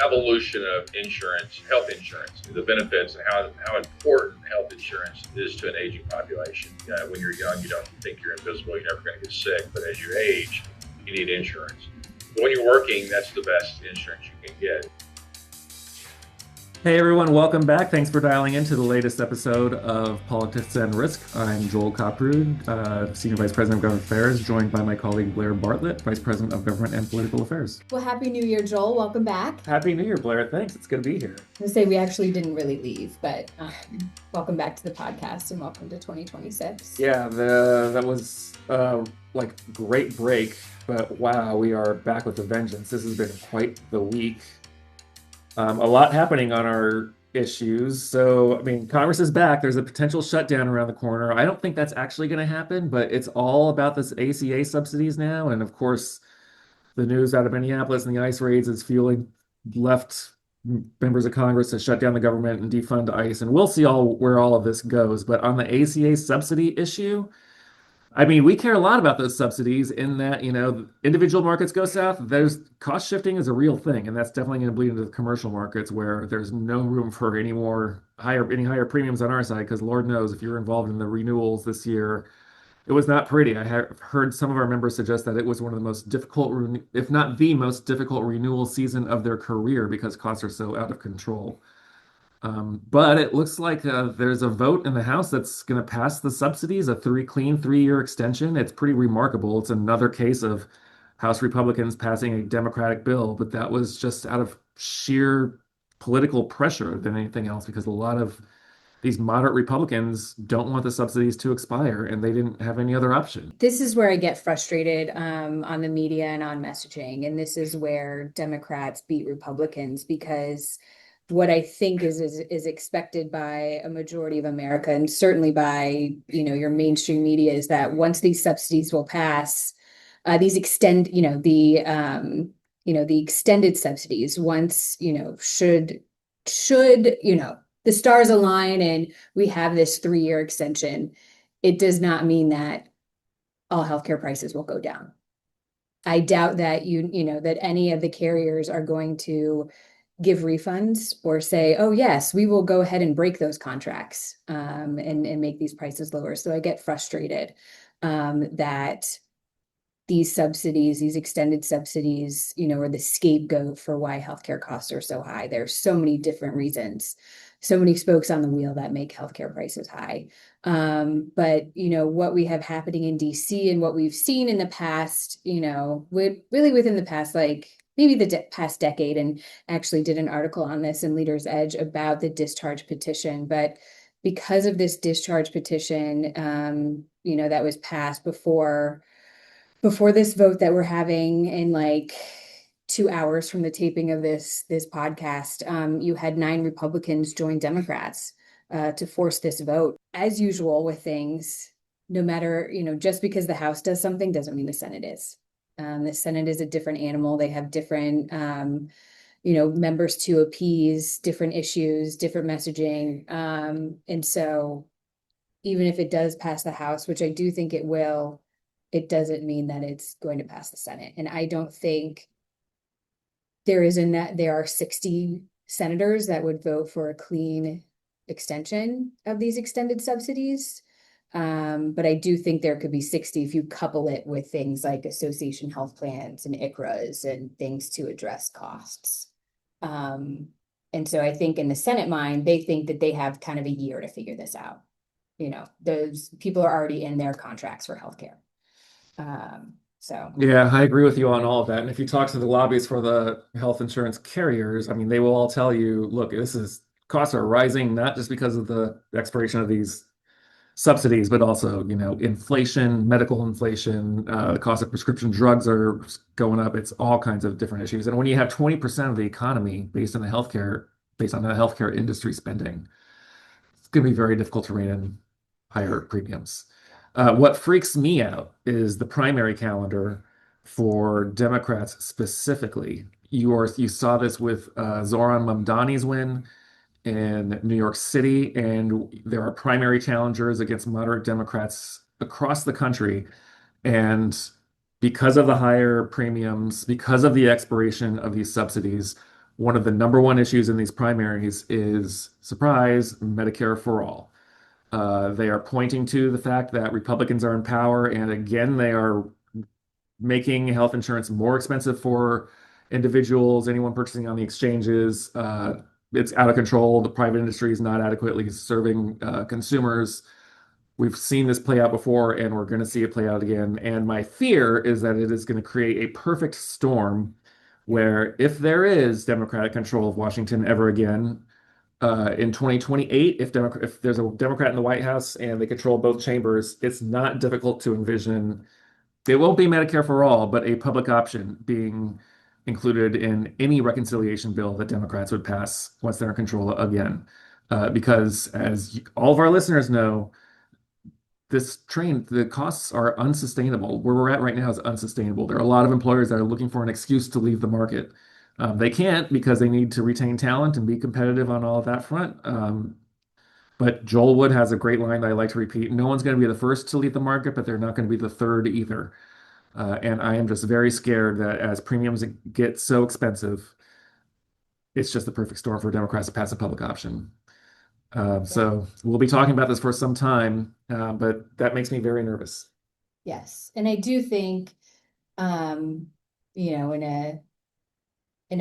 evolution of insurance, health insurance, the benefits, and how important health insurance is to an aging population. When you're young, you don't think you're invisible, you're never going to get sick, but as you age, you need insurance. But when you're working, that's the best insurance you can get. Hey everyone, welcome back. Thanks for dialing into the latest episode of Politics and Risk. I'm Joel Kopperud, Senior Vice President of Government Affairs, joined by my colleague Blaire Bartlett, Vice President of Government and Political Affairs. Well, Happy New Year, Joel. Welcome back. Happy New Year, Blaire. Thanks. It's good to be here. I was going to say we actually didn't really leave, but welcome back to the podcast and welcome to 2026. Yeah, that was great break, but wow, we are back with a vengeance. This has been quite the week. A lot happening on our issues. So, I mean, Congress is back. There's a potential shutdown around the corner. I don't think that's actually going to happen, but it's all about this ACA subsidies now. And of course, the news out of Minneapolis and the ICE raids is fueling left members of Congress to shut down the government and defund ICE. And we'll see where all of this goes. But on the ACA subsidy issue, I mean, we care a lot about those subsidies in that, individual markets go south. There's cost shifting is a real thing, and that's definitely going to bleed into the commercial markets where there's no room for any higher premiums on our side, because Lord knows if you're involved in the renewals this year, it was not pretty. I have heard some of our members suggest that it was one of the most difficult, if not the most difficult renewal season of their career because costs are so out of control. But it looks like there's a vote in the House that's going to pass the subsidies, a clean 3-year extension. It's pretty remarkable. It's another case of House Republicans passing a Democratic bill, but that was just out of sheer political pressure than anything else, because a lot of these moderate Republicans don't want the subsidies to expire, and they didn't have any other option. This is where I get frustrated on the media and on messaging, and this is where Democrats beat Republicans, because what I think is expected by a majority of America, and certainly by your mainstream media, is that once these subsidies will pass, these the extended subsidies, once should the stars align and we have this 3-year extension, it does not mean that all healthcare prices will go down. I doubt that that any of the carriers are going to give refunds or say, oh yes, we will go ahead and break those contracts and make these prices lower. So I get frustrated that these subsidies, these extended subsidies, are the scapegoat for why healthcare costs are so high. There's so many different reasons, so many spokes on the wheel that make healthcare prices high. But what we have happening in DC and what we've seen in the past, really within the past, maybe the past decade, and actually did an article on this in Leader's Edge about the discharge petition. But because of this discharge petition, that was passed before this vote that we're having in 2 hours from the taping of this podcast, you had 9 Republicans join Democrats to force this vote. As usual with things, no matter, just because the House does something doesn't mean the Senate is. The Senate is a different animal. They have different, members to appease, different issues, different messaging. And so even if it does pass the House, which I do think it will, it doesn't mean that it's going to pass the Senate. And I don't think there are 60 senators that would vote for a clean extension of these extended subsidies. But I do think there could be 60 if you couple it with things like association health plans and ICRAs and things to address costs. And so I think in the Senate mind, they think that they have kind of a year to figure this out. Those people are already in their contracts for healthcare. Yeah, I agree with you on all of that. And if you talk to the lobbyists for the health insurance carriers, I mean, they will all tell you, look, costs are rising, not just because of the expiration of these subsidies, but also, inflation, medical inflation, the cost of prescription drugs are going up. It's all kinds of different issues. And when you have 20% of the economy based on the healthcare industry spending, it's going to be very difficult to rein in higher premiums. What freaks me out is the primary calendar for Democrats specifically. You saw this with Zohran Mamdani's win in New York City, and there are primary challengers against moderate Democrats across the country. And because of the higher premiums, because of the expiration of these subsidies, one of the number one issues in these primaries is, surprise, Medicare for all. They are pointing to the fact that Republicans are in power, and again, they are making health insurance more expensive for individuals, anyone purchasing on the exchanges. It's out of control. The private industry is not adequately serving consumers. We've seen this play out before, and we're going to see it play out again. And my fear is that it is going to create a perfect storm where, if there is Democratic control of Washington ever again, in 2028, if there's a Democrat in the White House and they control both chambers, it's not difficult to envision it won't be Medicare for all, but a public option being included in any reconciliation bill that Democrats would pass once they're in control again. Because as all of our listeners know, the costs are unsustainable. Where we're at right now is unsustainable. There are a lot of employers that are looking for an excuse to leave the market. They can't because they need to retain talent and be competitive on all of that front. But Joel Wood has a great line that I like to repeat. No one's going to be the first to leave the market, but they're not going to be the third either. And I am just very scared that as premiums get so expensive, it's just the perfect storm for Democrats to pass a public option. So we'll be talking about this for some time, but that makes me very nervous. Yes, and I do think, in a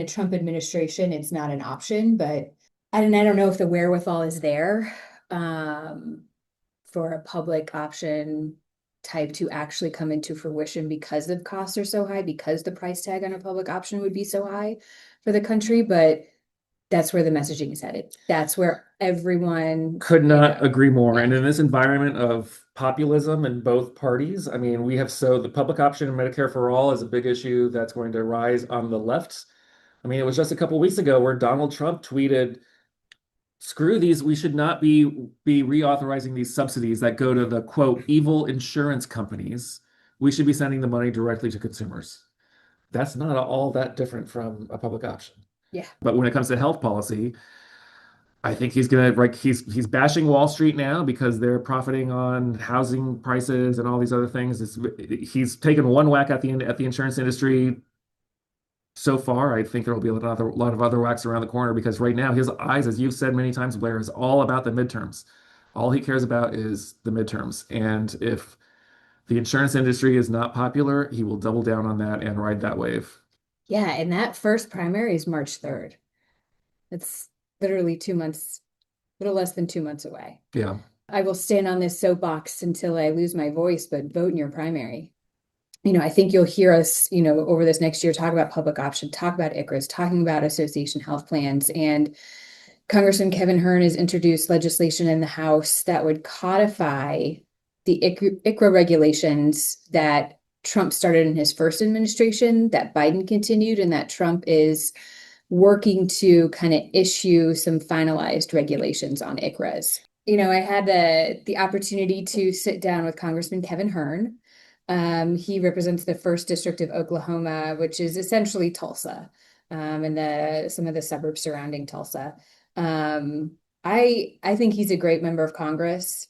Trump administration, it's not an option, but I don't know if the wherewithal is there, for a public option type to actually come into fruition because the costs are so high, because the price tag on a public option would be so high for the country. But that's where the messaging is headed. That's where everyone could not agree more. Yeah. And in this environment of populism in both parties, I mean, the public option and Medicare for all is a big issue that's going to rise on the left. I mean, it was just a couple weeks ago where Donald Trump tweeted, screw these, we should not be reauthorizing these subsidies that go to the quote evil insurance companies. We should be sending the money directly to consumers. That's not all that different from a public option. Yeah. But when it comes to health policy, I think he's bashing Wall Street now because they're profiting on housing prices and all these other things. He's taken one whack at the insurance industry so far. I think there will be a lot of other whacks around the corner because right now his eyes, as you've said many times, Blaire, is all about the midterms. All he cares about is the midterms. And if the insurance industry is not popular, he will double down on that and ride that wave. Yeah, and that first primary is March 3rd. It's literally 2 months, a little less than 2 months away. Yeah. I will stand on this soapbox until I lose my voice, but vote in your primary. I think you'll hear us, over this next year, talk about public option, talk about ICHRAs, talking about association health plans. And Congressman Kevin Hern has introduced legislation in the House that would codify the ICHRA regulations that Trump started in his first administration, that Biden continued, and that Trump is working to kind of issue some finalized regulations on ICHRAs. I had the opportunity to sit down with Congressman Kevin Hern. He represents the 1st District of Oklahoma, which is essentially Tulsa, and some of the suburbs surrounding Tulsa. I think he's a great member of Congress.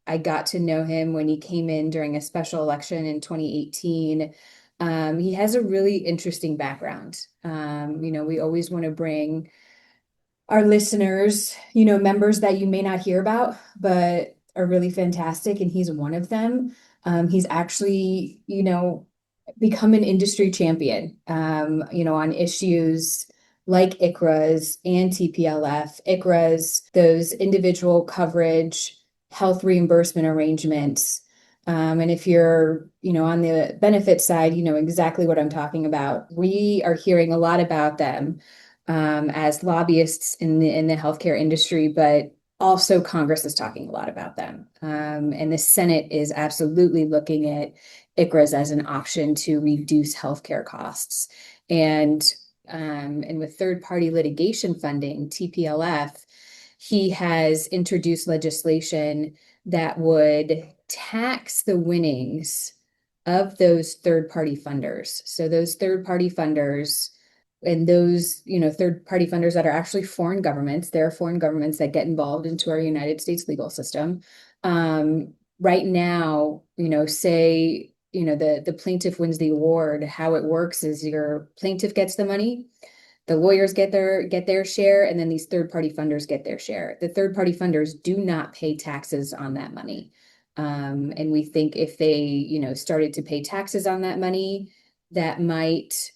I got to know him when he came in during a special election in 2018. He has a really interesting background. We always want to bring our listeners, members that you may not hear about, but are really fantastic. And he's one of them. He's actually, become an industry champion, on issues like ICHRAs and TPLF. ICHRAs, those individual coverage, health reimbursement arrangements. And if you're, on the benefit side, you know exactly what I'm talking about. We are hearing a lot about them as lobbyists in the healthcare industry, but also Congress is talking a lot about them. And the Senate is absolutely looking at ICHRAs as an option to reduce healthcare costs. And with third-party litigation funding, TPLF, he has introduced legislation that would tax the winnings of those third-party funders. So those third-party funders and those, third-party funders that are actually foreign governments, there are foreign governments that get involved into our United States legal system. Right now, say, the plaintiff wins the award, how it works is your plaintiff gets the money, The lawyers get their share, and then these third-party funders get their share. The third-party funders do not pay taxes on that money. And we think if they, started to pay taxes on that money, that might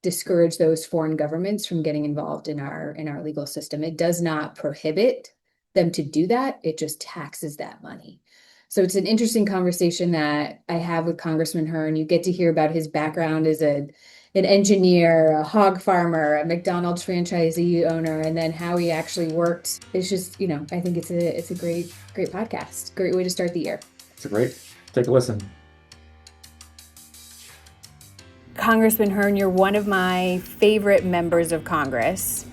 discourage those foreign governments from getting involved in our legal system. It does not prohibit them to do that. It just taxes that money. So it's an interesting conversation that I have with Congressman Hern. You get to hear about his background as an engineer, a hog farmer, a McDonald's franchisee owner, and then how he actually worked. It's just, I think it's a great podcast. Great way to start the year. Take a listen. Congressman Hern, you're one of my favorite members of Congress,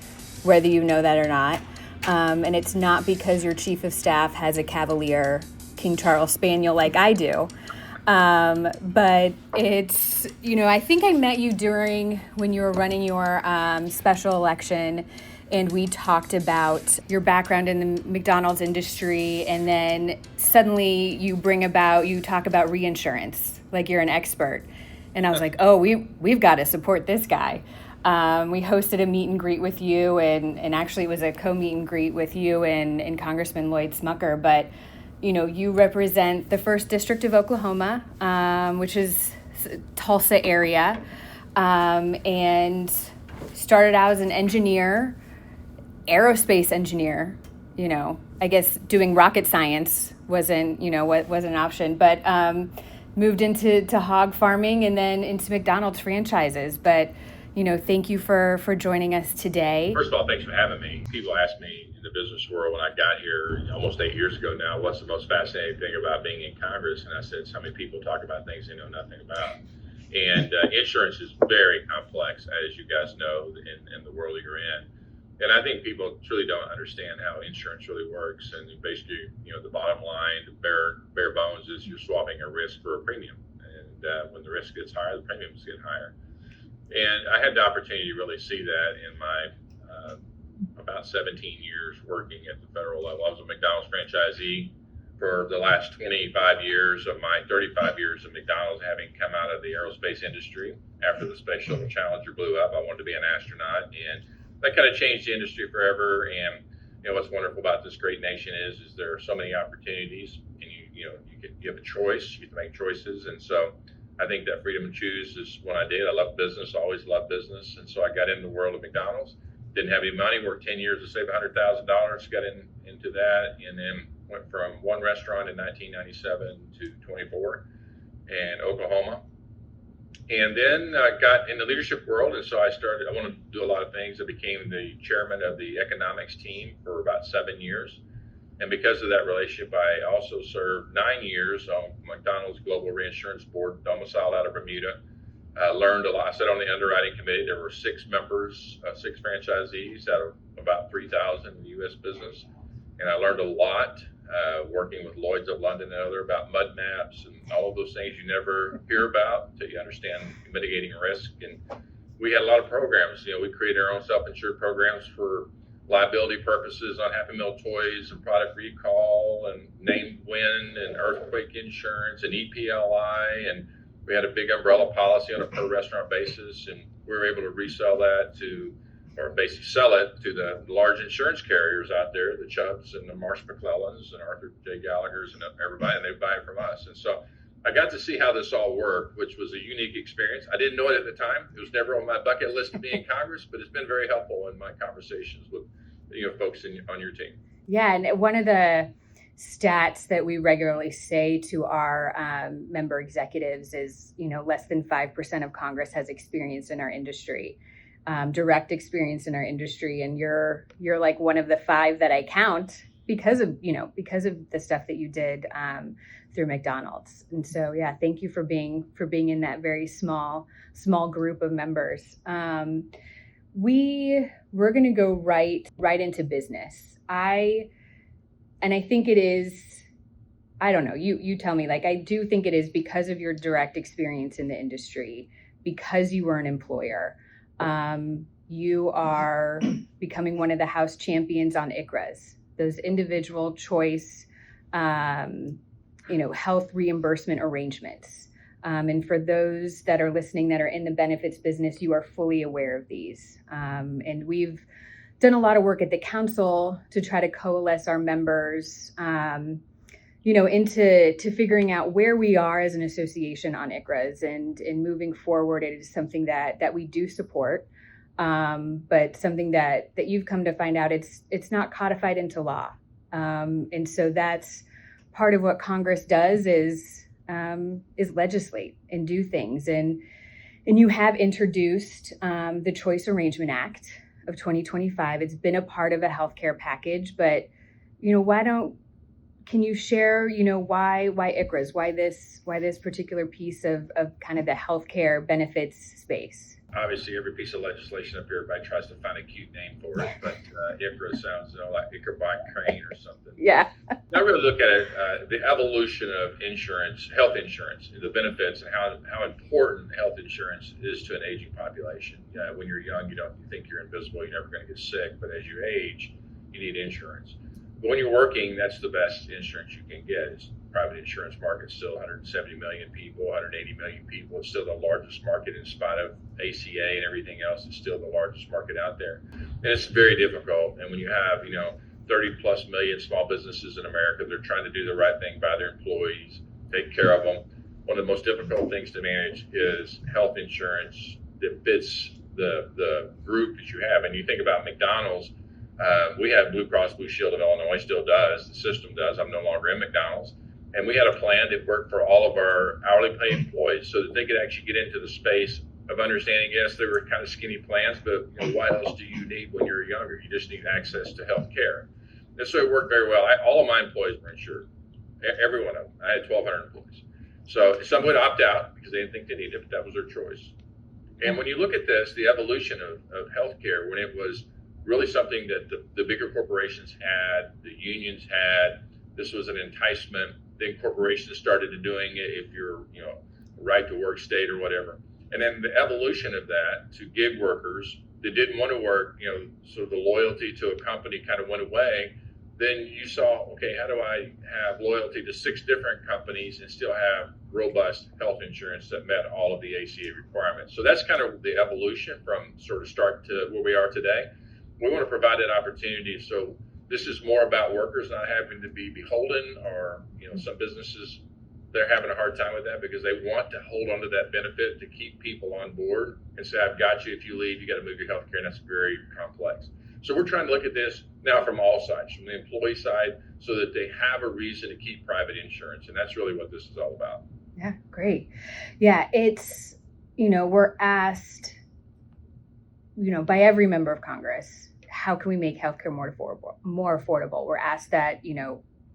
whether you know that or not. And it's not because your chief of staff has a Cavalier King Charles Spaniel like I do. But it's, I think I met you when you were running your special election, and we talked about your background in the McDonald's industry, and then suddenly you talk about reinsurance, like you're an expert. And I was like, oh, we've got to support this guy. We hosted a meet and greet with you, and actually it was a co-meet and greet with you and Congressman Lloyd Smucker, but you represent the 1st District of Oklahoma, which is Tulsa area, and started out as an engineer, aerospace engineer. I guess doing rocket science wasn't an option, but moved into hog farming and then into McDonald's franchises. But thank you for joining us today. First of all, thanks for having me. People ask me in the business world when I got here almost 8 years ago now, what's the most fascinating thing about being in Congress? And I said, so many people talk about things they know nothing about. And insurance is very complex, as you guys know, in the world you're in. And I think people truly don't understand how insurance really works. And basically, the bottom line, the bare bones is you're swapping a risk for a premium. And when the risk gets higher, the premiums get higher. And I had the opportunity to really see that in my about 17 years working at the federal level. I was a McDonald's franchisee for the last 25 years of my 35 years of McDonald's, having come out of the aerospace industry. After the Space Shuttle Challenger blew up, I wanted to be an astronaut, and that kind of changed the industry forever. And what's wonderful about this great nation is there are so many opportunities, and you have a choice. You get to make choices, and so I think that freedom to choose is what I did. I love business, always loved business, and so I got into the world of McDonald's. Didn't have any money, worked 10 years to save $100,000, got into that, and then went from one restaurant in 1997 to 24 in Oklahoma. And then I got in the leadership world, and so I wanted to do a lot of things. I became the chairman of the economics team for about 7 years. And because of that relationship, I also served 9 years on McDonald's Global Reinsurance Board, domiciled out of Bermuda. Learned a lot. I sat on the underwriting committee. There were 6 members, 6 franchisees out of about 3,000 in the U.S. business. And I learned a lot working with Lloyd's of London and other about mud maps and all of those things you never hear about until you understand mitigating risk. And we had a lot of programs. We created our own self-insured programs for liability purposes on Happy Meal toys and product recall and named wind and earthquake insurance and EPLI, and we had a big umbrella policy on a per restaurant basis, and we were able to resell that or basically sell it to the large insurance carriers out there, the Chubbs and the Marsh McClellans and Arthur J. Gallagher's and everybody, and they buy it from us. And so I got to see how this all worked, which was a unique experience. I didn't know it at the time. It was never on my bucket list to be in Congress, but it's been very helpful in my conversations with folks on your team. Yeah, and one of the stats that we regularly say to our member executives is, less than 5% of Congress has experience in our industry, direct experience in our industry, and you're like one of the 5 that I count because of the stuff that you did through McDonald's. And so, yeah, thank you for being in that very small group of members. We're going to go right into business. And I think it is, I don't know, you tell me, I do think it is because of your direct experience in the industry, because you were an employer. You are becoming one of the House champions on ICRAs, those individual choice, health reimbursement arrangements. And for those that are listening that are in the benefits business, you are fully aware of these. And we've done a lot of work at the council to try to coalesce our members, into figuring out where we are as an association on ICRAs, and moving forward, it is something that we do support, but something that you've come to find out it's not codified into law, and so that's part of what Congress does is legislate and do things, and you have introduced the Choice Arrangement Act of 2025. It's been a part of a healthcare package, but can you share, why ICRAs, why this particular piece of kind of the healthcare benefits space? Obviously, every piece of legislation up here, everybody tries to find a cute name for it, but ICRA sounds like Ichabod Crane or something. Yeah. I really look at it, the evolution of insurance, health insurance, the benefits, and how important health insurance is to an aging population. When you're young, you think you're invisible, you're never going to get sick, but as you age, you need insurance. But when you're working, that's the best insurance you can get. It's private insurance market, still 170 million people, 180 million people. It's still the largest market in spite of ACA and everything else. It's still the largest market out there. And it's very difficult. And when you have, 30 plus million small businesses in America, they're trying to do the right thing by their employees, take care of them. One of the most difficult things to manage is health insurance that fits the group that you have. And you think about McDonald's, we have Blue Cross Blue Shield of Illinois, still does, the system does. I'm no longer in McDonald's. And we had a plan that worked for all of our hourly paid employees so that they could actually get into the space of understanding, yes, there were kind of skinny plans, but what else do you need when you're younger? You just need access to health care. And so it worked very well. All of my employees were insured, every one of them. I had 1,200 employees. So some would opt out because they didn't think they needed it, but that was their choice. And when you look at this, the evolution of healthcare, when it was really something that the bigger corporations had, the unions had, this was an enticement. Then corporations started doing it if you're, right to work state or whatever. And then the evolution of that to gig workers that didn't want to work, sort of the loyalty to a company kind of went away. Then you saw, okay, how do I have loyalty to 6 different companies and still have robust health insurance that met all of the ACA requirements? So that's kind of the evolution from sort of start to where we are today. We want to provide that opportunity. So this is more about workers not having to be beholden, or, some businesses, they're having a hard time with that because they want to hold on to that benefit to keep people on board and say, I've got you. If you leave, you got to move your health care. And that's very complex. So we're trying to look at this now from all sides, from the employee side, so that they have a reason to keep private insurance. And that's really what this is all about. Yeah, great. Yeah, it's, we're asked, by every member of Congress, how can we make healthcare more affordable? We're asked that,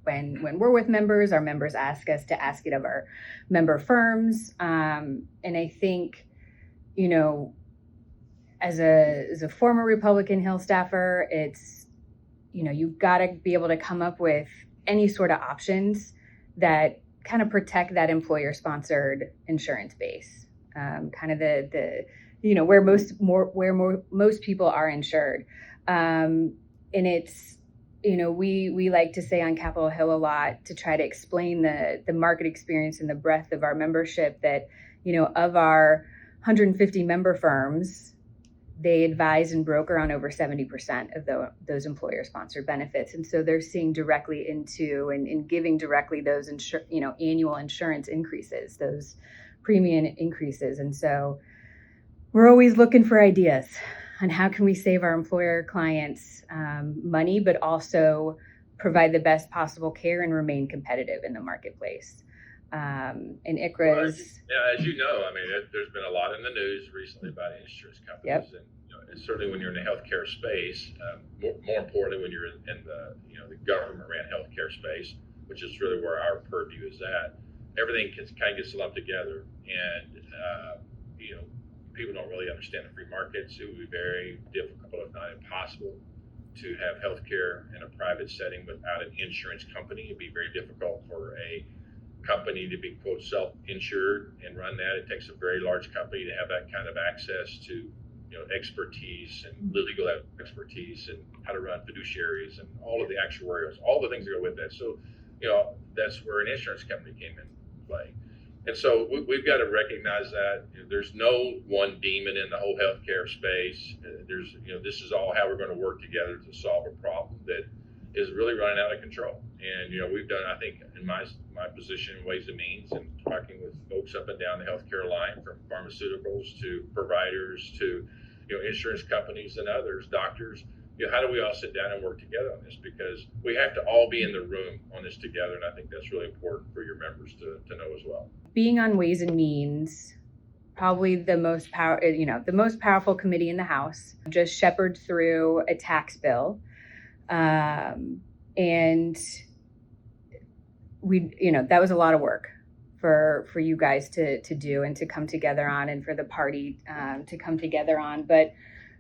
when we're with members, our members ask us to ask it of our member firms. And I think, as a former Republican Hill staffer, it's, you've got to be able to come up with any sort of options that kind of protect that employer-sponsored insurance base, kind of where most people are insured. And it's, we like to say on Capitol Hill a lot to try to explain the market experience and the breadth of our membership that, of our 150 member firms, they advise and broker on over 70% of those employer-sponsored benefits. And so they're seeing directly into and giving directly those annual insurance increases, those premium increases. And so we're always looking for ideas on how can we save our employer clients money, but also provide the best possible care and remain competitive in the marketplace. And ICRA's. As you know, there's been a lot in the news recently about insurance companies. Yep. And certainly when you're in the healthcare space, more importantly when you're in the government-ran healthcare space, which is really where our purview is at, everything kind of gets lumped together, and people don't really understand the free markets. It would be very difficult, if not impossible, to have healthcare in a private setting without an insurance company. It'd be very difficult for a company to be, quote, self-insured and run that. It takes a very large company to have that kind of access to expertise and legal expertise and how to run fiduciaries and all of the actuarials, all the things that go with that. So, that's where an insurance company came into play. And so we've got to recognize that there's no one demon in the whole healthcare space. This is all how we're going to work together to solve a problem that is really running out of control. And, we've done, I think, in my position, Ways and Means, and talking with folks up and down the healthcare line, from pharmaceuticals to providers to, insurance companies and others, doctors. How do we all sit down and work together on this? Because we have to all be in the room on this together, and I think that's really important for your members to know as well. Being on Ways and Means, probably the most powerful committee in the House, just shepherded through a tax bill, and that was a lot of work for you guys to do and to come together on, and for the party to come together on. But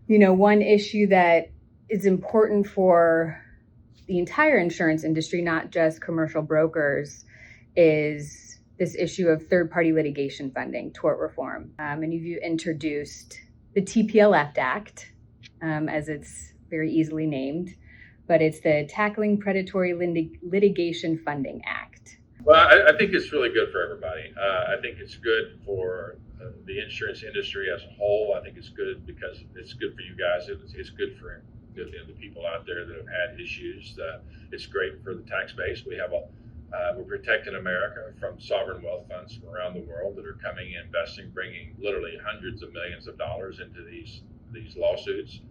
one issue that is important for the entire insurance industry, not just commercial brokers, is this issue of third-party litigation funding, tort reform. And you've introduced the TPLF Act, as it's very easily named, but it's the Tackling Predatory Litigation Funding Act. Well, I think it's really good for everybody. I think it's good for the insurance industry as a whole. I think it's good because it's good for you guys. It's good for the people out there that have had issues. It's great for the tax base. We're protecting America from sovereign wealth funds from around the world that are coming in, investing, bringing literally hundreds of millions of dollars into these lawsuits,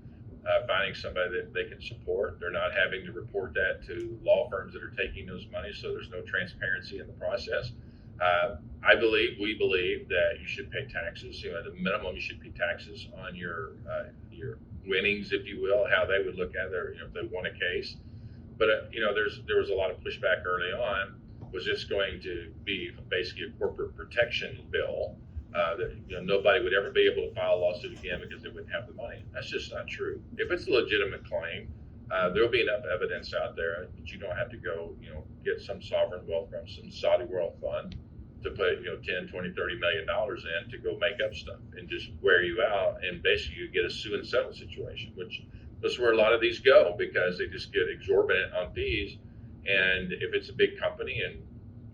finding somebody that they can support. They're not having to report that to law firms that are taking those monies, so there's no transparency in the process. We believe that you should pay taxes. At the minimum, you should pay taxes on your winnings, if you will, how they would look at it, if they won a case. But there was a lot of pushback early on. Was this going to be basically a corporate protection bill that nobody would ever be able to file a lawsuit again because they wouldn't have the money? That's just not true. If it's a legitimate claim, there'll be enough evidence out there that you don't have to go get some sovereign wealth from some Saudi wealth fund to put 10, 20, $30 million in to go make up stuff and just wear you out, and basically you get a sue and settle situation, which that's where a lot of these go, because they just get exorbitant on fees. And if it's a big company and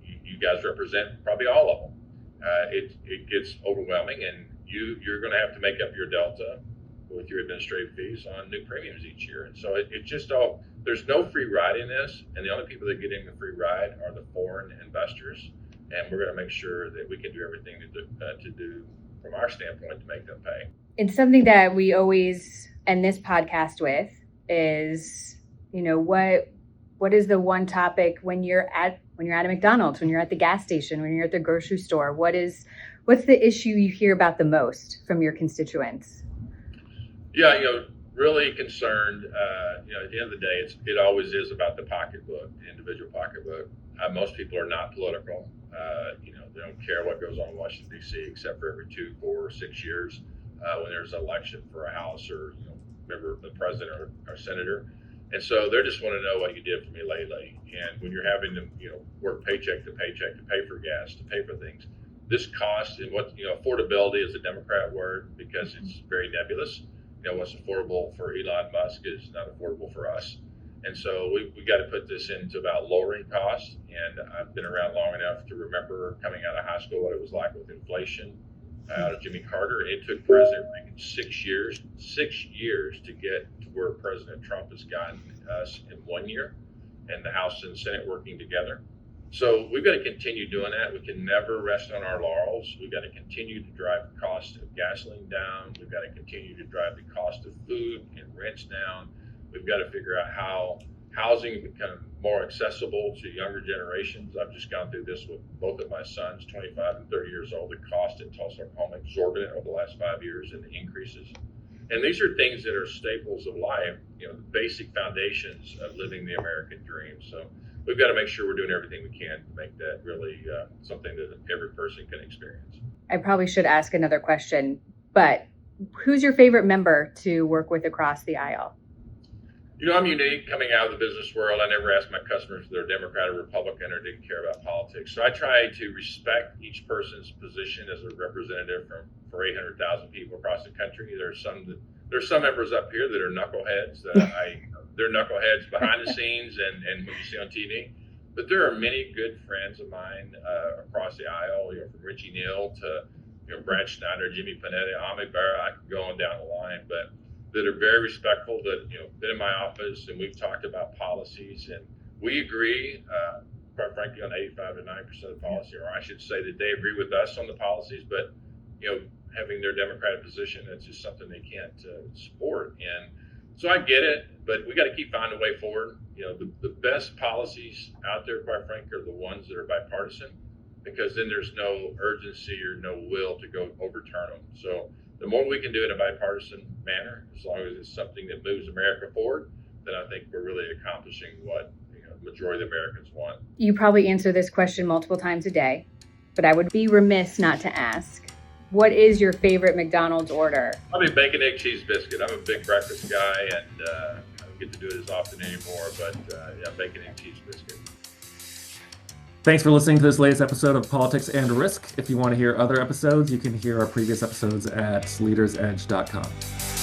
you guys represent probably all of them, it gets overwhelming, and you're going to have to make up your delta with your administrative fees on new premiums each year. And so it just there's no free ride in this, and the only people that get in the free ride are the foreign investors. And we're going to make sure that we can do everything to do from our standpoint to make them pay. It's something that we always end this podcast with is, what is the one topic when you're at a McDonald's, when you're at the gas station, when you're at the grocery store, what's the issue you hear about the most from your constituents? Yeah, really concerned. At the end of the day, it always is about the pocketbook, the individual pocketbook. Most people are not political. They don't care what goes on in Washington, D.C., except for every 2, 4, 6 years when there's an election for a House or member of the president or senator. And so they just want to know what you did for me lately. And when you're having to work paycheck to paycheck to pay for gas, to pay for things, this cost and affordability is a Democrat word because it's very nebulous. What's affordable for Elon Musk is not affordable for us. And so we got to put this into about lowering costs. And I've been around long enough to remember coming out of high school what it was like with inflation out of Jimmy Carter. And it took President Reagan 6 years to get to where President Trump has gotten us in 1 year, and the House and Senate working together. So we've got to continue doing that. We can never rest on our laurels. We've got to continue to drive the cost of gasoline down. We've got to continue to drive the cost of food and rents down. We've got to figure out how housing become more accessible to younger generations. I've just gone through this with both of my sons, 25 and 30 years old. The cost at Tulsa, Oklahoma, exorbitant over the last 5 years, and the increases. And these are things that are staples of life, the basic foundations of living the American dream. So we've got to make sure we're doing everything we can to make that really something that every person can experience. I probably should ask another question, but who's your favorite member to work with across the aisle? I'm unique coming out of the business world. I never asked my customers if they're Democrat or Republican or didn't care about politics. So I try to respect each person's position as a representative for 800,000 people across the country. There's some members up here that are knuckleheads. They're knuckleheads behind the scenes and when you see on TV. But there are many good friends of mine across the aisle, from Richie Neal to Brad Schneider, Jimmy Panetti, Ami Barra. I could go on down the line, but that are very respectful. That been in my office and we've talked about policies, and we agree. Quite frankly, on 85 to 90% of the policy, or I should say that they agree with us on the policies, but having their Democratic position, that's just something they can't support. And so I get it, but we got to keep finding a way forward. The best policies out there, quite frankly, are the ones that are bipartisan, because then there's no urgency or no will to go overturn them. So the more we can do it in a bipartisan manner, as long as it's something that moves America forward, then I think we're really accomplishing what the majority of Americans want. You probably answer this question multiple times a day, but I would be remiss not to ask, what is your favorite McDonald's order? Probably bacon, egg, cheese biscuit. I'm a big breakfast guy, and I don't get to do it as often anymore, but yeah, bacon, egg, cheese biscuit. Thanks for listening to this latest episode of Politics and Risk. If you want to hear other episodes, you can hear our previous episodes at leadersedge.com.